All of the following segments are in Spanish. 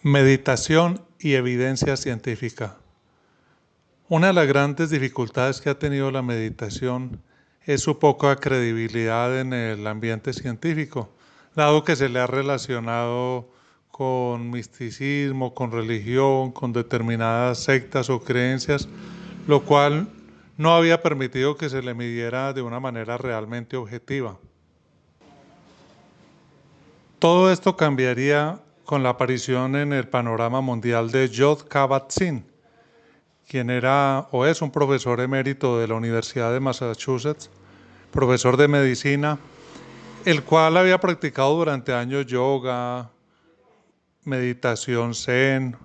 Meditación y evidencia científica. Una de las grandes dificultades que ha tenido la meditación es su poca credibilidad en el ambiente científico, dado que se le ha relacionado con misticismo, con religión, con determinadas sectas o creencias, lo cual no había permitido que se le midiera de una manera realmente objetiva. Todo esto cambiaría con la aparición en el panorama mundial de Jod Kabat-Zinn, quien era o es un profesor emérito de la Universidad de Massachusetts, profesor de medicina, el cual había practicado durante años yoga, meditación zen,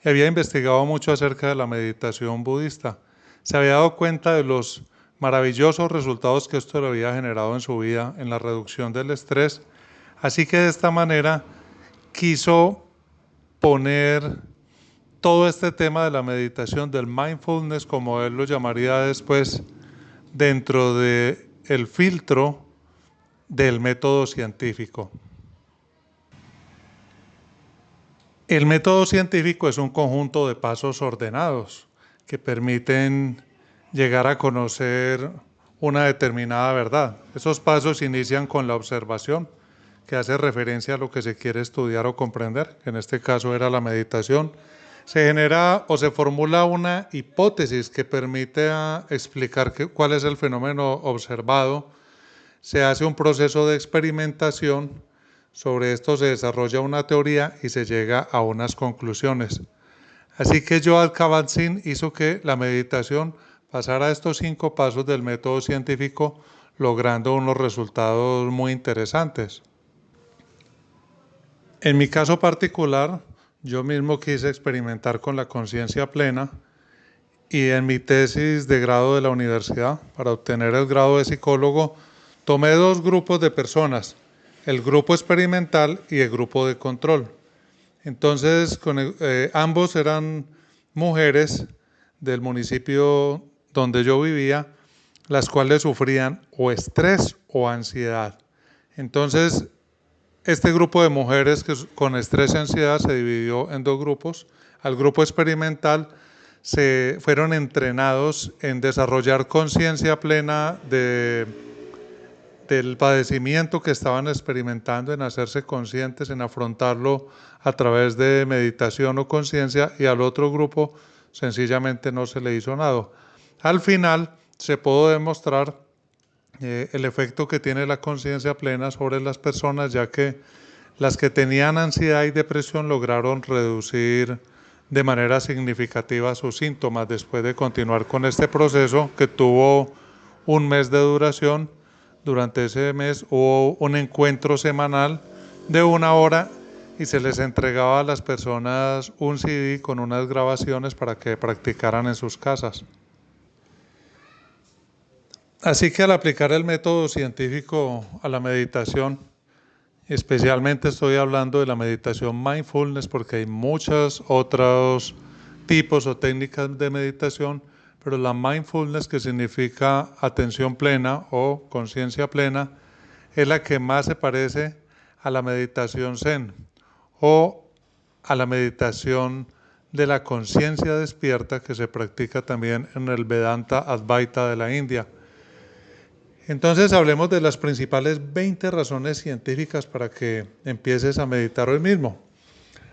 y había investigado mucho acerca de la meditación budista. Se había dado cuenta de los maravillosos resultados que esto le había generado en su vida, en la reducción del estrés, así que de esta manera quiso poner todo este tema de la meditación, del mindfulness, como él lo llamaría después, dentro del filtro del método científico. El método científico es un conjunto de pasos ordenados que permiten llegar a conocer una determinada verdad. Esos pasos inician con la observación, que hace referencia a lo que se quiere estudiar o comprender, que en este caso era la meditación. Se genera o se formula una hipótesis que permite explicar cuál es el fenómeno observado. Se hace un proceso de experimentación, sobre esto se desarrolla una teoría y se llega a unas conclusiones. Así que Jod Kabat-Zinn hizo que la meditación pasara a estos 5 pasos del método científico, logrando unos resultados muy interesantes. En mi caso particular, yo mismo quise experimentar con la conciencia plena y en mi tesis de grado de la universidad, para obtener el grado de psicólogo, tomé 2 grupos de personas, el grupo experimental y el grupo de control. Entonces, ambos eran mujeres del municipio donde yo vivía, las cuales sufrían o estrés o ansiedad. Entonces, este grupo de mujeres con estrés y ansiedad se dividió en 2 grupos. Al grupo experimental se fueron entrenados en desarrollar conciencia plena del padecimiento que estaban experimentando, en hacerse conscientes, en afrontarlo a través de meditación o conciencia, y al otro grupo sencillamente no se le hizo nada. Al final se pudo demostrar el efecto que tiene la conciencia plena sobre las personas, ya que las que tenían ansiedad y depresión lograron reducir de manera significativa sus síntomas después de continuar con este proceso que tuvo 1 mes de duración. Durante ese mes hubo un encuentro semanal de 1 hora y se les entregaba a las personas un CD con unas grabaciones para que practicaran en sus casas. Así que al aplicar el método científico a la meditación, especialmente estoy hablando de la meditación mindfulness, porque hay muchos otros tipos o técnicas de meditación, pero la mindfulness, que significa atención plena o conciencia plena, es la que más se parece a la meditación zen o a la meditación de la conciencia despierta, que se practica también en el Vedanta Advaita de la India. Entonces hablemos de las principales 20 razones científicas para que empieces a meditar hoy mismo.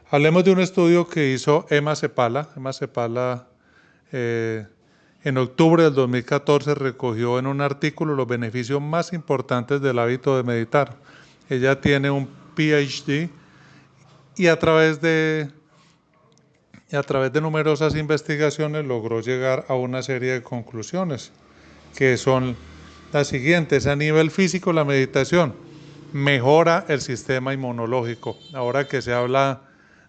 Hablemos de un estudio que hizo Emma Seppala. Emma Seppala en octubre del 2014 recogió en un artículo los beneficios más importantes del hábito de meditar. Ella tiene un PhD y a través de numerosas investigaciones logró llegar a una serie de conclusiones, que son las siguientes. A nivel físico, la meditación mejora el sistema inmunológico. Ahora que se habla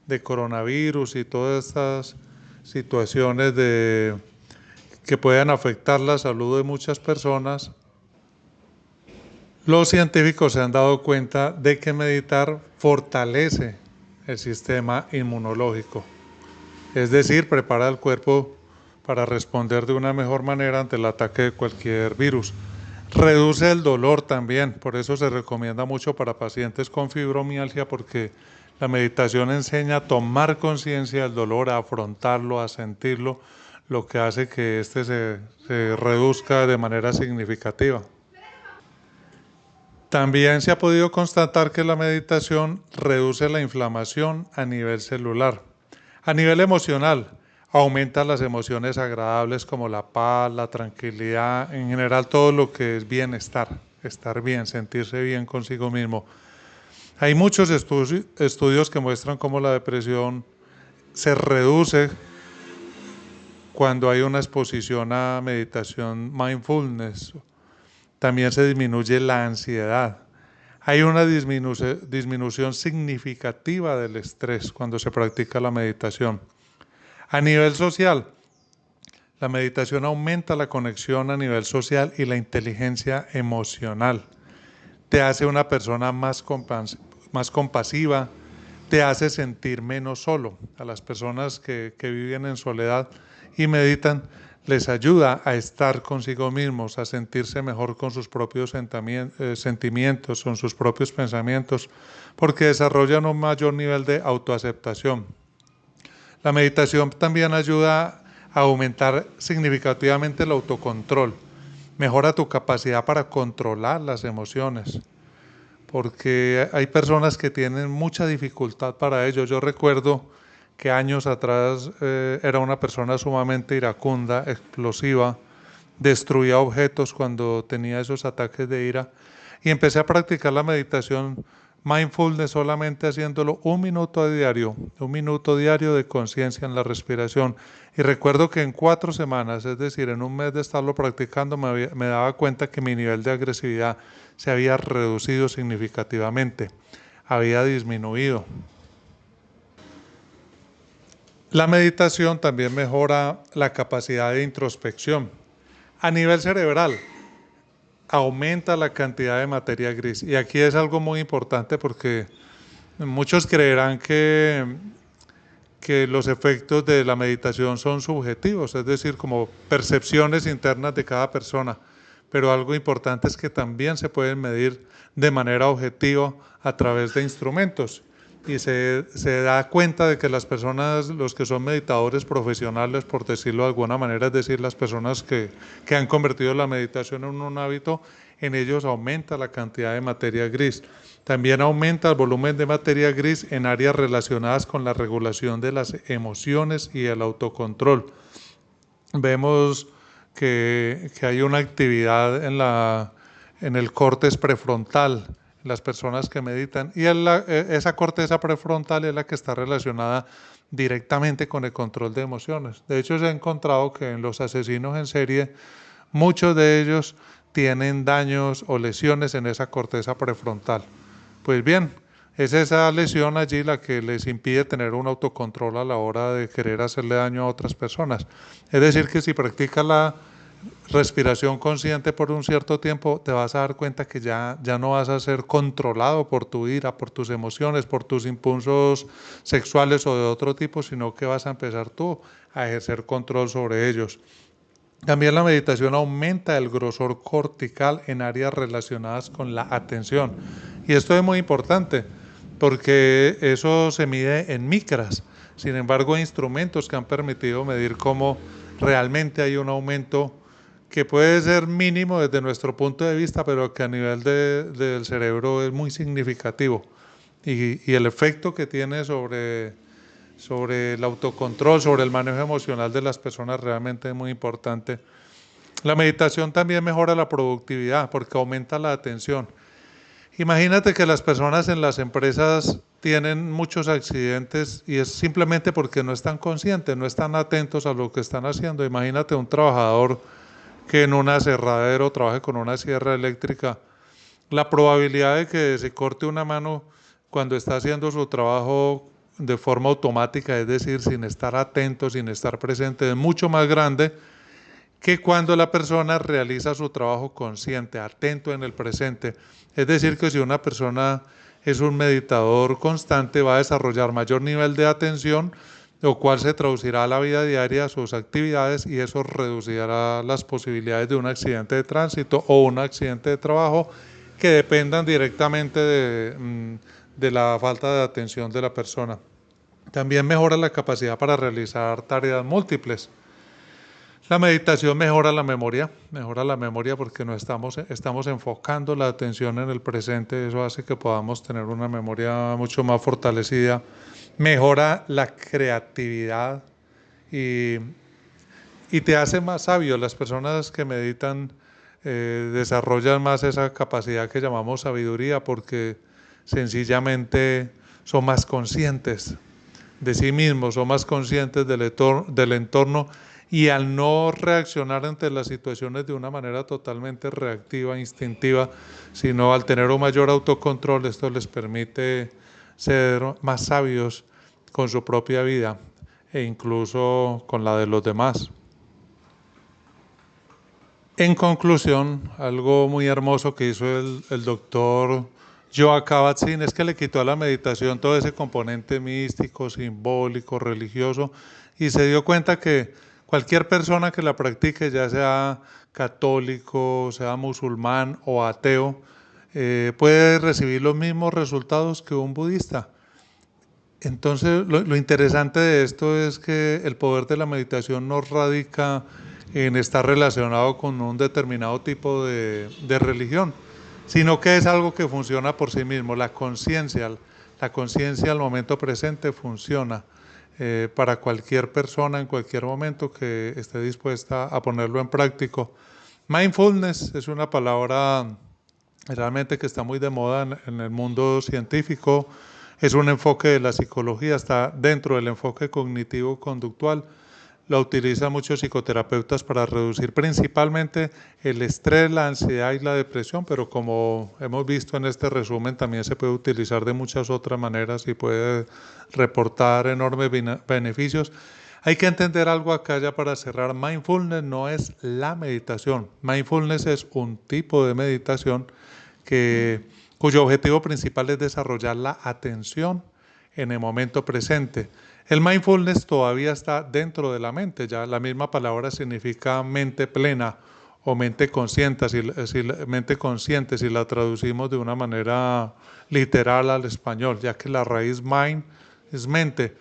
de coronavirus y todas estas situaciones que puedan afectar la salud de muchas personas, los científicos se han dado cuenta de que meditar fortalece el sistema inmunológico. Es decir, prepara el cuerpo para responder de una mejor manera ante el ataque de cualquier virus. Reduce el dolor también, por eso se recomienda mucho para pacientes con fibromialgia, porque La meditación enseña a tomar conciencia del dolor, a afrontarlo, a sentirlo, lo que hace que éste se reduzca de manera significativa. También se ha podido constatar que la meditación reduce la inflamación a nivel celular. A nivel emocional, aumenta las emociones agradables como la paz, la tranquilidad, en general todo lo que es bienestar, estar bien, sentirse bien consigo mismo. Hay muchos estudios que muestran cómo la depresión se reduce cuando hay una exposición a meditación mindfulness. También se disminuye la ansiedad. Hay una disminución significativa del estrés cuando se practica la meditación. A nivel social, la meditación aumenta la conexión a nivel social y la inteligencia emocional. Te hace una persona más compasiva, te hace sentir menos solo. A las personas que viven en soledad y meditan, les ayuda a estar consigo mismos, a sentirse mejor con sus propios sentimientos, con sus propios pensamientos, porque desarrollan un mayor nivel de autoaceptación. La meditación también ayuda a aumentar significativamente el autocontrol, mejora tu capacidad para controlar las emociones, porque hay personas que tienen mucha dificultad para ello. Yo recuerdo que años atrás era una persona sumamente iracunda, explosiva, destruía objetos cuando tenía esos ataques de ira y empecé a practicar la meditación mindfulness solamente haciéndolo un minuto diario de conciencia en la respiración. Y recuerdo que en 4 semanas, es decir, en un mes de estarlo practicando, me daba cuenta que mi nivel de agresividad se había reducido significativamente, había disminuido. La meditación también mejora la capacidad de introspección. A nivel cerebral, aumenta la cantidad de materia gris. Y aquí es algo muy importante porque muchos creerán que los efectos de la meditación son subjetivos, es decir, como percepciones internas de cada persona. Pero algo importante es que también se pueden medir de manera objetiva a través de instrumentos. Y se da cuenta de que las personas, los que son meditadores profesionales, por decirlo de alguna manera, es decir, las personas que han convertido la meditación en un hábito, en ellos aumenta la cantidad de materia gris. También aumenta el volumen de materia gris en áreas relacionadas con la regulación de las emociones y el autocontrol. Vemos que hay una actividad en el córtex prefrontal, las personas que meditan, y esa corteza prefrontal es la que está relacionada directamente con el control de emociones. De hecho, se ha encontrado que en los asesinos en serie, muchos de ellos tienen daños o lesiones en esa corteza prefrontal. Pues bien, es esa lesión allí la que les impide tener un autocontrol a la hora de querer hacerle daño a otras personas. Es decir, que si practicas la respiración consciente por un cierto tiempo, te vas a dar cuenta que ya no vas a ser controlado por tu ira, por tus emociones, por tus impulsos sexuales o de otro tipo, sino que vas a empezar tú a ejercer control sobre ellos. También la meditación aumenta el grosor cortical en áreas relacionadas con la atención. Y esto es muy importante porque eso se mide en micras. Sin embargo, hay instrumentos que han permitido medir cómo realmente hay un aumento que puede ser mínimo desde nuestro punto de vista, pero que a nivel del cerebro es muy significativo. Y el efecto que tiene sobre el autocontrol, sobre el manejo emocional de las personas realmente es muy importante. La meditación también mejora la productividad porque aumenta la atención. Imagínate que las personas en las empresas tienen muchos accidentes y es simplemente porque no están conscientes, no están atentos a lo que están haciendo. Imagínate un trabajador que en un aserradero trabaje con una sierra eléctrica. La probabilidad de que se corte una mano cuando está haciendo su trabajo de forma automática, es decir, sin estar atento, sin estar presente, es mucho más grande que cuando la persona realiza su trabajo consciente, atento en el presente. Es decir, que si una persona es un meditador constante, va a desarrollar mayor nivel de atención, lo cual se traducirá a la vida diaria, a sus actividades, y eso reducirá las posibilidades de un accidente de tránsito o un accidente de trabajo que dependan directamente de la falta de atención de la persona. También mejora la capacidad para realizar tareas múltiples. La meditación mejora la memoria porque no estamos enfocando la atención en el presente. Eso hace que podamos tener una memoria mucho más fortalecida. Mejora la creatividad y, y te hace más sabio. Las personas que meditan desarrollan más esa capacidad que llamamos sabiduría porque sencillamente son más conscientes de sí mismos, son más conscientes del entorno y al no reaccionar ante las situaciones de una manera totalmente reactiva, instintiva, sino al tener un mayor autocontrol, esto les permite ser más sabios con su propia vida e incluso con la de los demás. En conclusión, algo muy hermoso que hizo el doctor Joe Kabat-Zinn es que le quitó a la meditación todo ese componente místico, simbólico, religioso y se dio cuenta que cualquier persona que la practique, ya sea católico, sea musulmán o ateo, puede recibir los mismos resultados que un budista. Entonces, lo interesante de esto es que el poder de la meditación no radica en estar relacionado con un determinado tipo de religión, sino que es algo que funciona por sí mismo. La conciencia al momento presente funciona para cualquier persona en cualquier momento que esté dispuesta a ponerlo en práctica. Mindfulness es una palabra realmente que está muy de moda en el mundo científico. Es un enfoque de la psicología, está dentro del enfoque cognitivo-conductual. La utilizan muchos psicoterapeutas para reducir principalmente el estrés, la ansiedad y la depresión, pero como hemos visto en este resumen, también se puede utilizar de muchas otras maneras y puede reportar enormes beneficios. Hay que entender algo acá ya para cerrar. Mindfulness no es la meditación. Mindfulness es un tipo de meditación cuyo objetivo principal es desarrollar la atención en el momento presente. El mindfulness todavía está dentro de la mente, ya la misma palabra significa mente plena o mente consciente, mente consciente, si la traducimos de una manera literal al español, ya que la raíz mind es mente.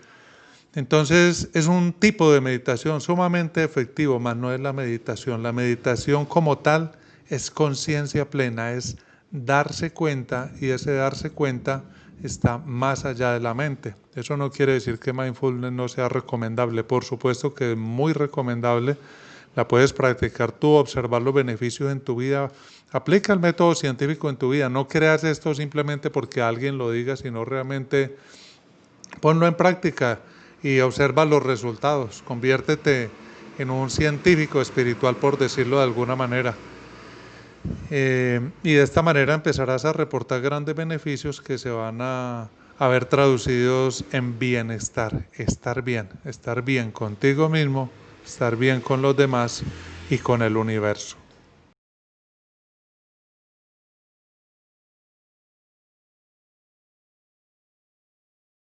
Entonces es un tipo de meditación sumamente efectivo, mas no es la meditación. La meditación como tal es conciencia plena, es darse cuenta, y ese darse cuenta está más allá de la mente. Eso no quiere decir que mindfulness no sea recomendable. Por supuesto que es muy recomendable. La puedes practicar tú, observar los beneficios en tu vida. Aplica el método científico en tu vida. No creas esto simplemente porque alguien lo diga, sino realmente ponlo en práctica y observa los resultados. Conviértete en un científico espiritual, por decirlo de alguna manera. Y de esta manera empezarás a reportar grandes beneficios que se van a ver traducidos en bienestar, estar bien contigo mismo, estar bien con los demás y con el universo.